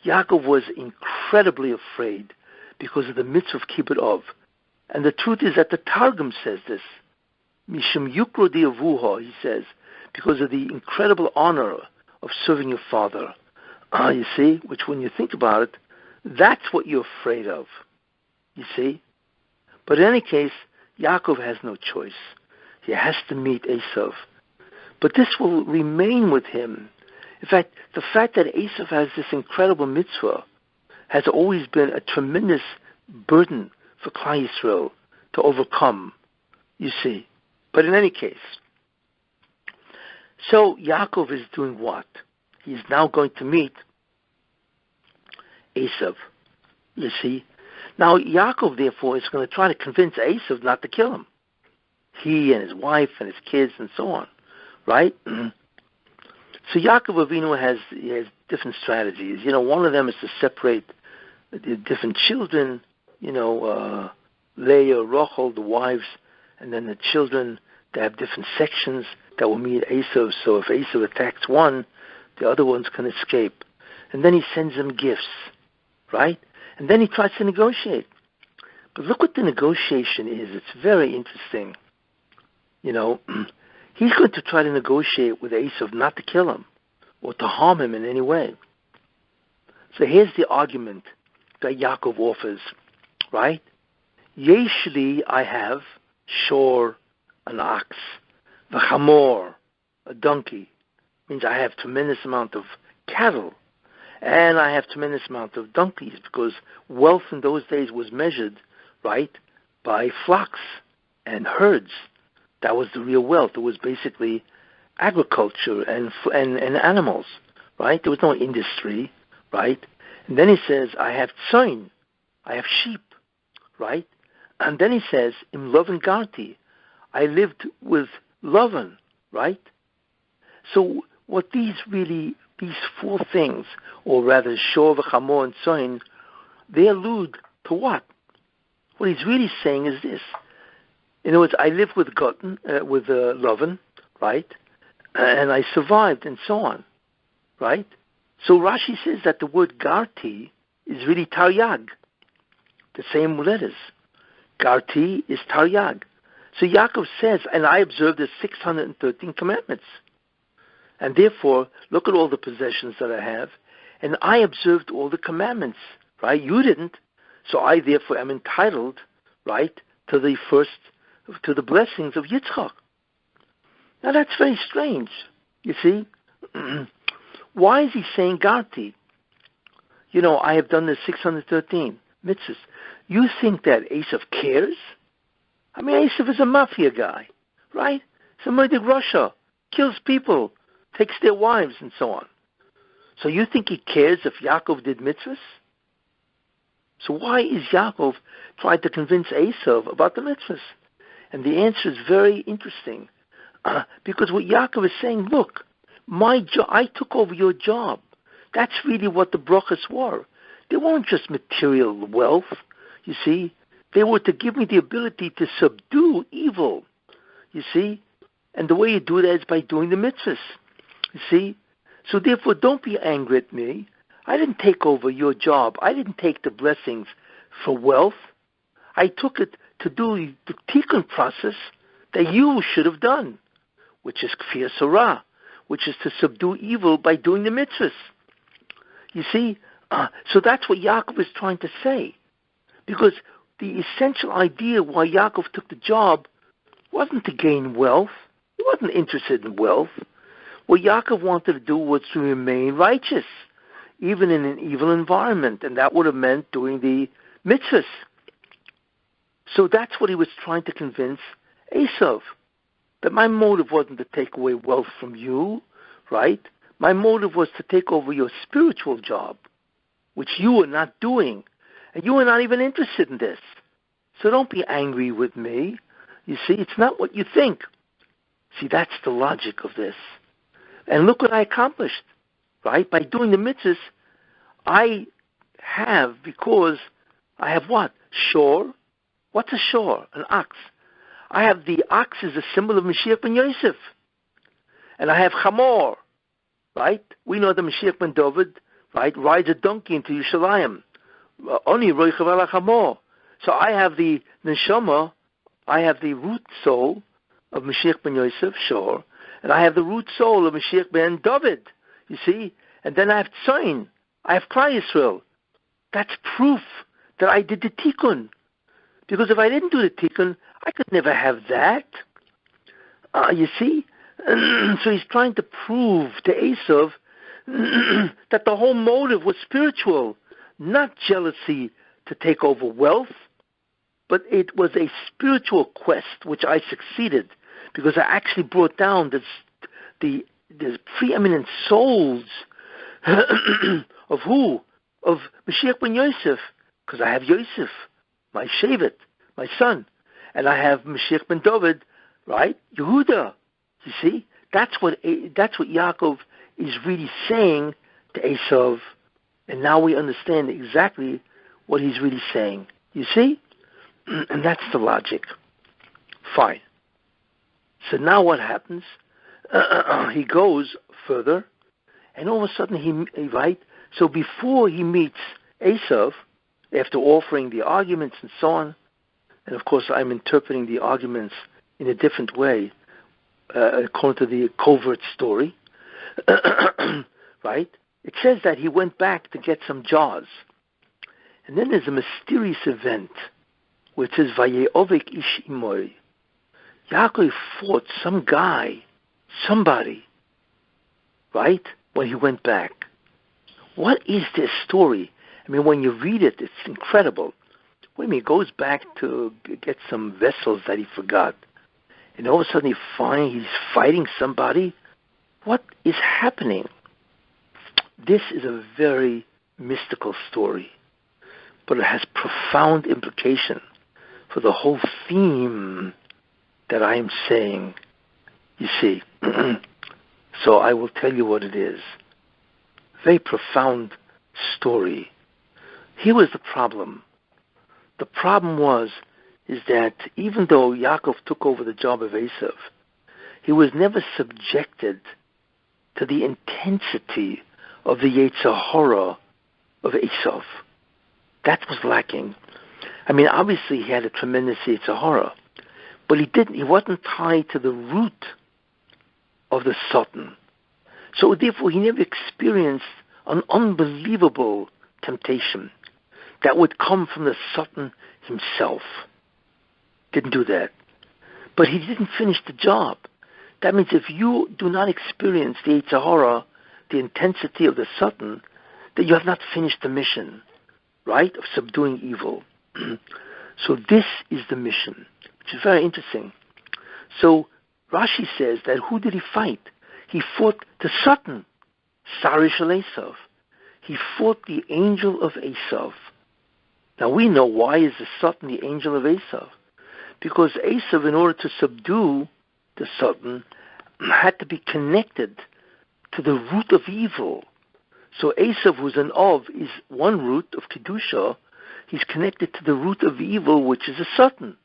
Yaakov was incredibly afraid because of the mitzvah of kibbud av. And the truth is that the Targum says this. Mishum yukro diavuha, he says, because of the incredible honor of serving your father. You see, which when you think about it, that's what you're afraid of. You see? But in any case, Yaakov has no choice. He has to meet Esav. But this will remain with him. In fact, the fact that Esav has this incredible mitzvah has always been a tremendous burden for Klal Yisrael to overcome, you see. But in any case, So Yaakov is doing what? He's now going to meet Esav, you see. Now Yaakov, therefore, is going to try to convince Esav not to kill him. He and his wife and his kids and so on, right? So Yaakov Avinu has different strategies. One of them is to separate the different children, Leah, Rachel, the wives, and then the children. They have different sections that will meet Esav. So if Esav attacks one, the other ones can escape. And then he sends them gifts, right? And then he tries to negotiate. But look what the negotiation is. It's very interesting. He's going to try to negotiate with Esav not to kill him or to harm him in any way. So here's the argument that Yaakov offers, right? Yeshli, I have Shiur, an ox, v'chamor, a donkey. Means I have tremendous amount of cattle, and I have tremendous amount of donkeys, because wealth in those days was measured, right, by flocks and herds. That was the real wealth. It was basically agriculture and animals, right? There was no industry, right? And then he says, I have tzoin, I have sheep, right? And then he says, im Lavan garti, I lived with Lavan, right? So what these four things, or rather Shiur, v'chamor, and tzoin, they allude to what? What he's really saying is this. In other words, I lived with Lavan, right? And I survived, and so on, right? So Rashi says that the word Garti is really Taryag, the same letters. Garti is Taryag. So Yaakov says, and I observed the 613 commandments. And therefore, look at all the possessions that I have, and I observed all the commandments, right? You didn't. So I therefore am entitled, right, to the blessings of Yitzchak. Now that's very strange, you see. Why is he saying Garti? I have done the 613 mitzvahs. You think that Esav cares? I mean, Esav is a mafia guy, right? Somebody in Russia kills people, takes their wives, and so on. So you think he cares if Yaakov did mitzvahs? So why is Yaakov trying to convince Esav about the mitzvahs? And the answer is very interesting. Because what Yaakov is saying, look, I took over your job. That's really what the brachas were. They weren't just material wealth, you see. They were to give me the ability to subdue evil, you see. And the way you do that is by doing the mitzvahs, you see. So therefore, don't be angry at me. I didn't take over your job. I didn't take the blessings for wealth. I took it to do the tikkun process that you should have done, which is kfir sarah, which is to subdue evil by doing the mitzvahs. You see, so that's what Yaakov is trying to say. Because the essential idea why Yaakov took the job wasn't to gain wealth. He wasn't interested in wealth. What Yaakov wanted to do was to remain righteous, even in an evil environment, and that would have meant doing the mitzvahs. So that's what he was trying to convince Esav, that my motive wasn't to take away wealth from you, right? My motive was to take over your spiritual job, which you were not doing, and you were not even interested in this. So don't be angry with me. You see, it's not what you think. See, that's the logic of this. And look what I accomplished, right? By doing the mitzvahs, I have, because I have what? Shiur. What's a shiur? An ox. I have the ox is a symbol of Mashiach ben Yosef. And I have chamor, right? We know the Mashiach ben David, right, rides a donkey into Yerushalayim. Oni roichav ala chamor. So I have the neshama, I have the root soul of Mashiach ben Yosef, Shiur, and I have the root soul of Mashiach ben David, you see? And then I have tzoin, I have Klal Yisrael. That's proof that I did the tikkun. Because if I didn't do the tikkun, I could never have that. You see? So he's trying to prove to Esav that the whole motive was spiritual, not jealousy to take over wealth, but it was a spiritual quest which I succeeded, because I actually brought down the preeminent souls of who? Of Mashiach ben Yosef, because I have Yosef, my Shevet, my son, and I have Mashiach ben David, right? Yehuda. You see, that's what Yaakov is really saying to Esav, and now we understand exactly what he's really saying. You see, and that's the logic. Fine. So now what happens? He goes further, and all of a sudden he right. So before he meets Esav, after offering the arguments and so on, and of course I'm interpreting the arguments in a different way, according to the covert story, right? It says that he went back to get some jars. And then there's a mysterious event, which says, Vayeovek ish imoy. Yaakov fought some guy, somebody, right, when he went back. What is this story? I mean, when you read it, it's incredible. When he goes back to get some vessels that he forgot, and all of a sudden he's fighting somebody. What is happening? This is a very mystical story, but it has profound implication for the whole theme that I am saying, you see. So I will tell you what it is. Very profound story. Here was the problem. The problem is that even though Yaakov took over the job of Esav, he was never subjected to the intensity of the Yetzer Hara of Esav. That was lacking. I mean, obviously he had a tremendous Yetzer Hara, but he wasn't tied to the root of the Satan. So therefore he never experienced an unbelievable temptation that would come from the Satan himself. Didn't do that. But he didn't finish the job. That means if you do not experience the Yetzer Hara, the intensity of the Satan, then you have not finished the mission, right, of subduing evil. So this is the mission, which is very interesting. So Rashi says that who did he fight? He fought the Satan, Sarish al Esav. He fought the angel of Esav. Now we know why is the Satan the angel of Esav. Because Esav, in order to subdue the Satan, had to be connected to the root of evil. So Esav, who's an Ov, is one root of Kedusha. He's connected to the root of evil, which is a Satan.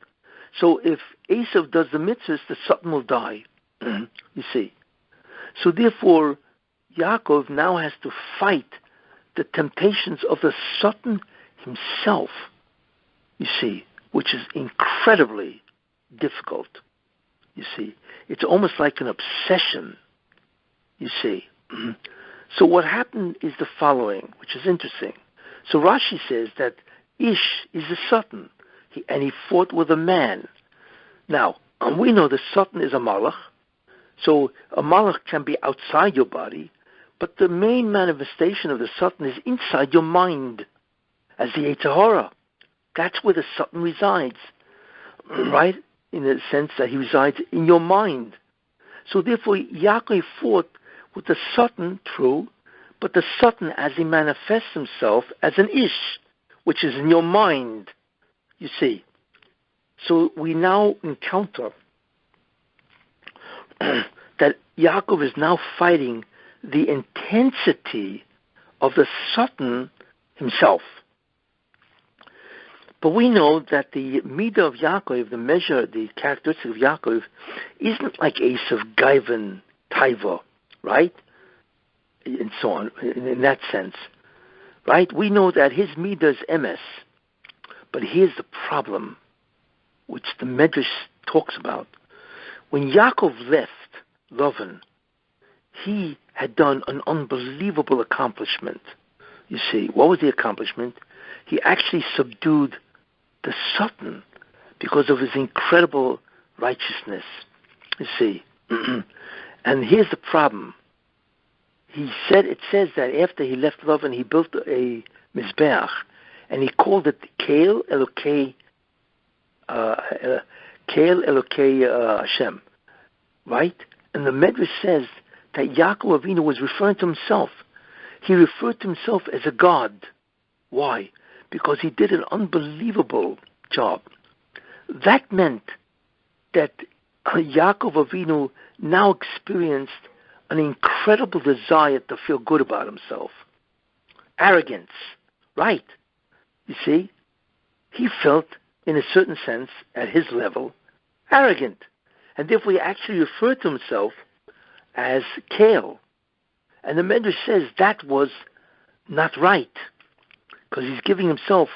So if Esav does the mitzvahs, the Satan will die. You see. So therefore, Yaakov now has to fight the temptations of the Satan himself, you see, which is incredibly difficult, you see. It's almost like an obsession, you see. So what happened is the following, which is interesting. So Rashi says that Ish is the Satan, and he fought with a man. Now, we know the Satan is a Malach, so a Malach can be outside your body, but the main manifestation of the Satan is inside your mind, as the Yetzer Hara. That's where the Satan resides, right? In the sense that he resides in your mind. So therefore, Yaakov fought with the Satan, true, but the Satan as he manifests himself as an Ish, which is in your mind, you see. So we now encounter that Yaakov is now fighting the intensity of the Satan himself. But we know that the midah of Yaakov, the measure, the characteristic of Yaakov, isn't like Esav, Gaivan, Taiva, right? And so on, in that sense. Right? We know that his midah is emes. But here's the problem, which the Medrash talks about. When Yaakov left Lavan, he had done an unbelievable accomplishment. You see, what was the accomplishment? He actually subdued the Satan because of his incredible righteousness. You see. And here's the problem. It says that after he left Lavan, he built a Mizbeach, and he called it Kael Elokei Hashem. Right? And the Medrash says that Yaakov Avinu was referring to himself. He referred to himself as a god. Why? Because he did an unbelievable job. That meant that Yaakov Avinu now experienced an incredible desire to feel good about himself. Arrogance, right? You see, he felt, in a certain sense, at his level, arrogant. And therefore he actually referred to himself as Kale. And the Medrash says that was not right, because he's giving himself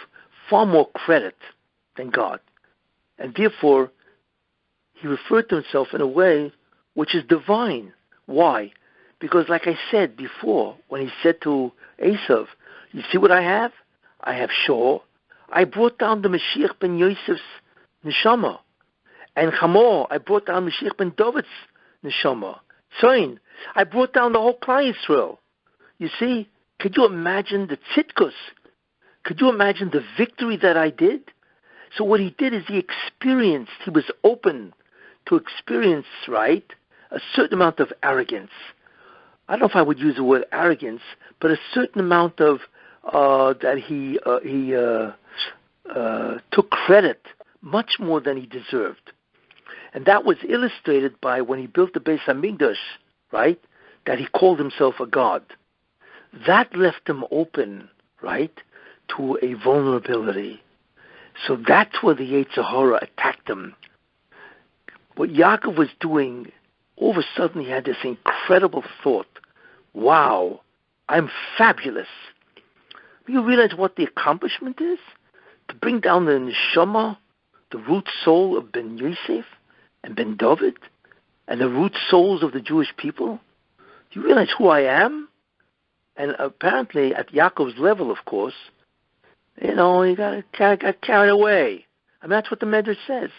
far more credit than God. And therefore, he referred to himself in a way which is divine. Why? Because like I said before, when he said to Esav, you see what I have? I have Shiur. I brought down the Mashiach ben Yosef's neshama. And Chamor, I brought down Mashiach ben David's neshama. Tzayin, I brought down the whole Klal Yisrael. You see, could you imagine the tzidkus? Could you imagine the victory that I did? So what he did is he was open to experience, right, a certain amount of arrogance. I don't know if I would use the word arrogance, but a certain amount of that he took credit much more than he deserved. And that was illustrated by when he built the Beis Hamikdash, right, that he called himself a god. That left him open, right, to a vulnerability. So that's where the Yetzer Hara attacked him. What Yaakov was doing, all of a sudden he had this incredible thought. Wow, I'm fabulous. You realize what the accomplishment is? To bring down the neshama, the root soul of Ben Yosef and Ben David, and the root souls of the Jewish people? Do you realize who I am? And apparently, at Yaakov's level, of course, he got carried away. I mean, that's what the Medrash says,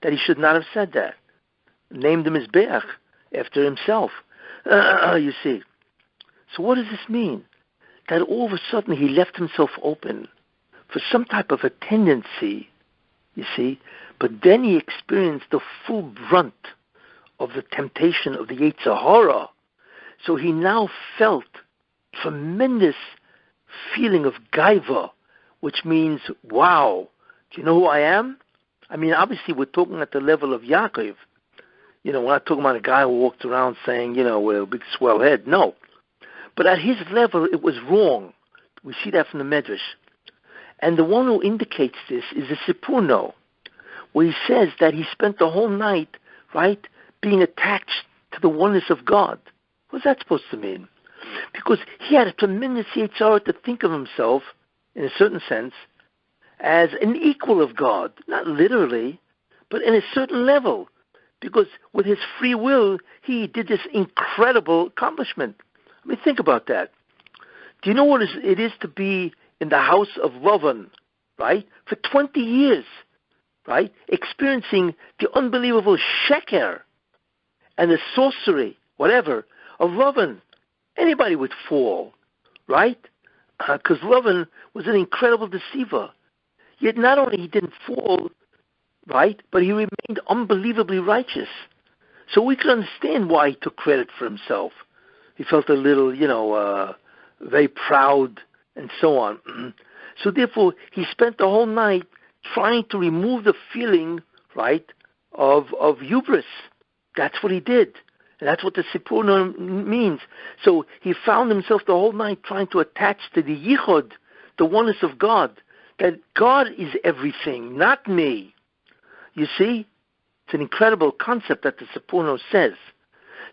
that he should not have said that. Named him Mizbeach after himself. You see. So what does this mean? That all of a sudden he left himself open for some type of a tendency, you see, but then he experienced the full brunt of the temptation of the Yetzer Hara. So he now felt tremendous feeling of gaiva, which means, wow, do you know who I am? I mean, obviously we're talking at the level of Yaakov. We're not talking about a guy who walked around saying, with a big swell head. No. But at his level, it was wrong. We see that from the Medrash. And the one who indicates this is the Sipurno, where he says that he spent the whole night, right, being attached to the oneness of God. What's that supposed to mean? Because he had a tremendous Yetzer Hara to think of himself, in a certain sense, as an equal of God. Not literally, but in a certain level. Because with his free will, he did this incredible accomplishment. I mean, think about that. Do you know what it is to be in the house of Lavan, right, for 20 years, right, experiencing the unbelievable sheker and the sorcery, whatever, of Lavan? Anybody would fall, right? Because Lavan was an incredible deceiver. Yet not only he didn't fall, right, but he remained unbelievably righteous. So we can understand why he took credit for himself. He felt a little, very proud and so on. So therefore, he spent the whole night trying to remove the feeling, right, of hubris. That's what he did. And that's what the Sipurno means. So he found himself the whole night trying to attach to the Yichud, the oneness of God, that God is everything, not me. You see? It's an incredible concept that the Sipurno says.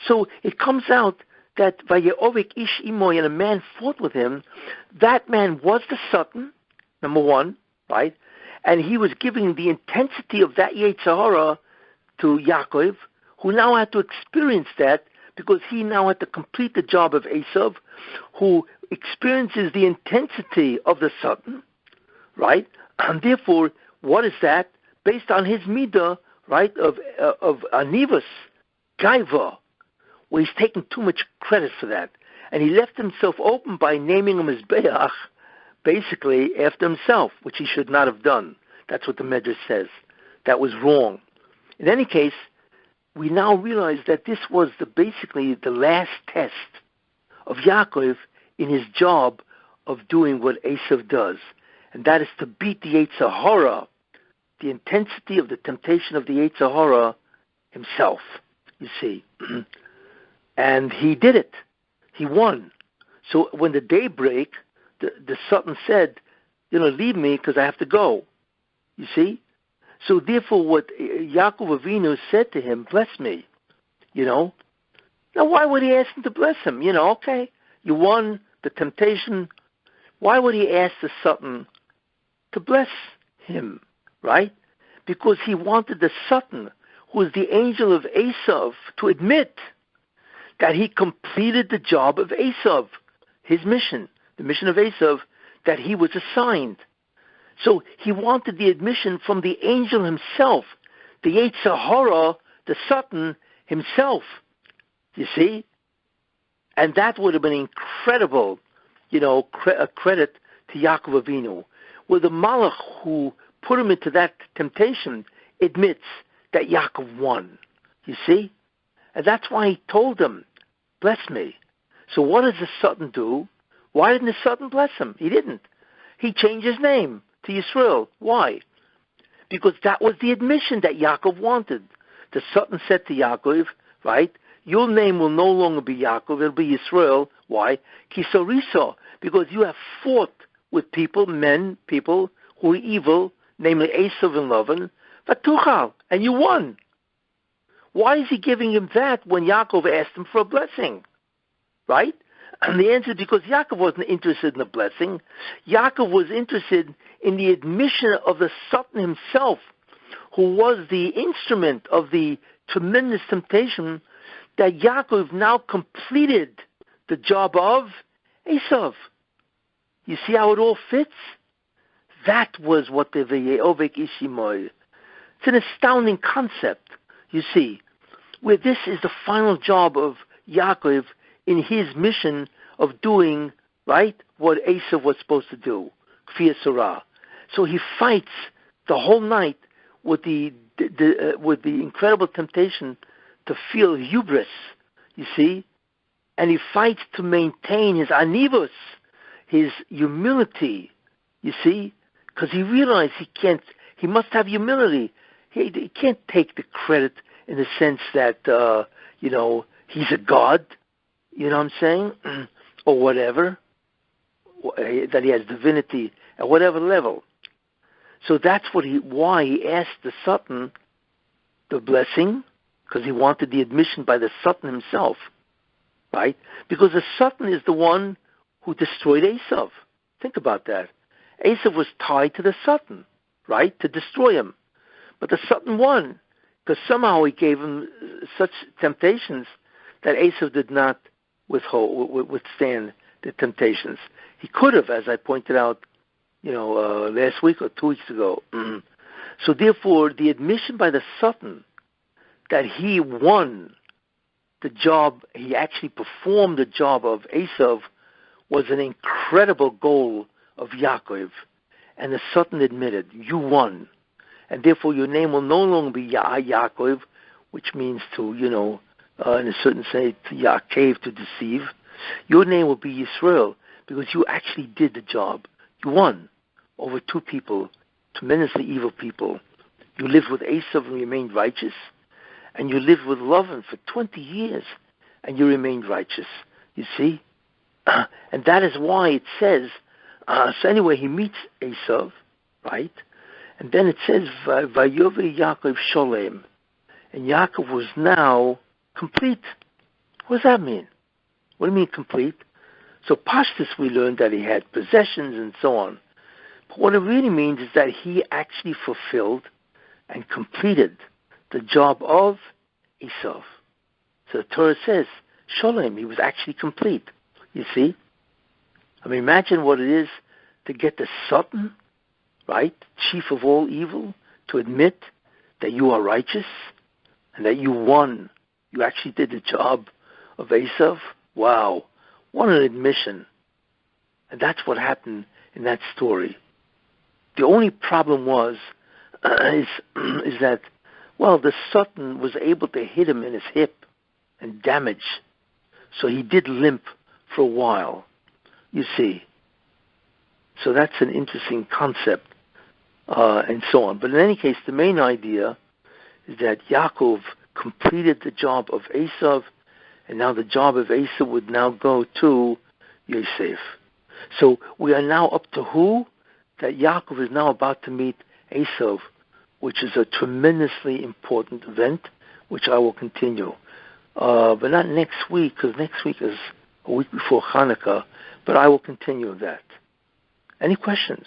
So it comes out that Vayeovik Ish Imoy, and a man fought with him. That man was the Satan, number one, right? And he was giving the intensity of that Yetzer Hara to Yaakov, who now had to experience that because he now had to complete the job of Esav, who experiences the intensity of the Satan, right? And therefore, what is that? Based on his midah, right, of anivus, gaiva, where he's taking too much credit for that. And he left himself open by naming him as Beach, basically after himself, which he should not have done. That's what the Medrash says. That was wrong. In any case, we now realize that this was basically the last test of Yaakov in his job of doing what Esav does, and that is to beat the Yetzer Hara, the intensity of the temptation of the Yetzer Hara himself, you see. And he did it. He won. So when the day broke, the Satan said, leave me because I have to go. You see? So therefore what Yaakov Avinu said to him, bless me, Now why would he ask him to bless him? Okay, you won the temptation. Why would he ask the Satan to bless him, right? Because he wanted the Satan, who is the angel of Esav, to admit that he completed the job of Esav, his mission, the mission of Esav that he was assigned. So he wanted the admission from the angel himself, the Yetzer Hara, the Satan himself, you see? And that would have been incredible, a credit to Yaakov Avinu, where the Malach who put him into that temptation admits that Yaakov won, you see? And that's why he told him, bless me. So what does the Satan do? Why didn't the Satan bless him? He didn't. He changed his name to Yisrael. Why? Because that was the admission that Yaakov wanted. The Satan said to Yaakov, right, your name will no longer be Yaakov, it'll be Yisrael. Why? Kisoriso, because you have fought with people who are evil, namely Esav and Lavan, Vatuchal, and you won. Why is he giving him that when Yaakov asked him for a blessing? Right? And the answer is because Yaakov wasn't interested in the blessing. Yaakov was interested in the admission of the Satan himself, who was the instrument of the tremendous temptation that Yaakov now completed the job of Esav. You see how it all fits? That was what the Ve'ovek Ishimoy. It's an astounding concept, you see, where this is the final job of Yaakov in his mission of doing, right, what Esav was supposed to do, Kfir Surah. So he fights the whole night with the incredible temptation to feel hubris, you see, and he fights to maintain his anivus, his humility, you see, because he realized he must have humility. He can't take the credit in the sense that, he's a god, you know what I'm saying, or whatever, that he has divinity at whatever level. So that's why he asked the Satan the blessing, because he wanted the admission by the Satan himself, right? Because the Satan is the one who destroyed Esav. Think about that. Esav was tied to the Satan, right, to destroy him. But the Satan won, because somehow he gave him such temptations that Esav did not withstand the temptations. He could have, as I pointed out, last week or 2 weeks ago. So therefore, the admission by the Satan that he won the job, he actually performed the job of Esav, was an incredible goal of Yaakov. And the Satan admitted, you won. And therefore your name will no longer be Yaakov, which means to, in a certain sense, to Yaakov, to deceive. Your name will be Yisrael, because you actually did the job. You won over two people, tremendously evil people. You lived with Esav and remained righteous, and you lived with Lavan for 20 years, and you remained righteous. You see? And that is why it says, so anyway, he meets Esav, right? And then it says, Vayove Yaakov Sholem. And Yaakov was now complete. What does that mean? What do you mean complete? So Pashtus, we learned that he had possessions and so on. But what it really means is that he actually fulfilled and completed the job of Esav. So the Torah says, Sholem, he was actually complete. You see? I mean, imagine what it is to get the Satan, right, chief of all evil, to admit that you are righteous and that you won. You actually did the job of Esav. Wow. What an admission. And that's what happened in that story. The only problem is that Well, the Satan was able to hit him in his hip and damage. So he did limp for a while, you see. So that's an interesting concept, and so on. But in any case, the main idea is that Yaakov completed the job of Esav, and now the job of Esav would now go to Yosef. So we are now up to who? That Yaakov is now about to meet Esav, which is a tremendously important event, which I will continue. But not next week, because next week is a week before Hanukkah, but I will continue that. Any questions?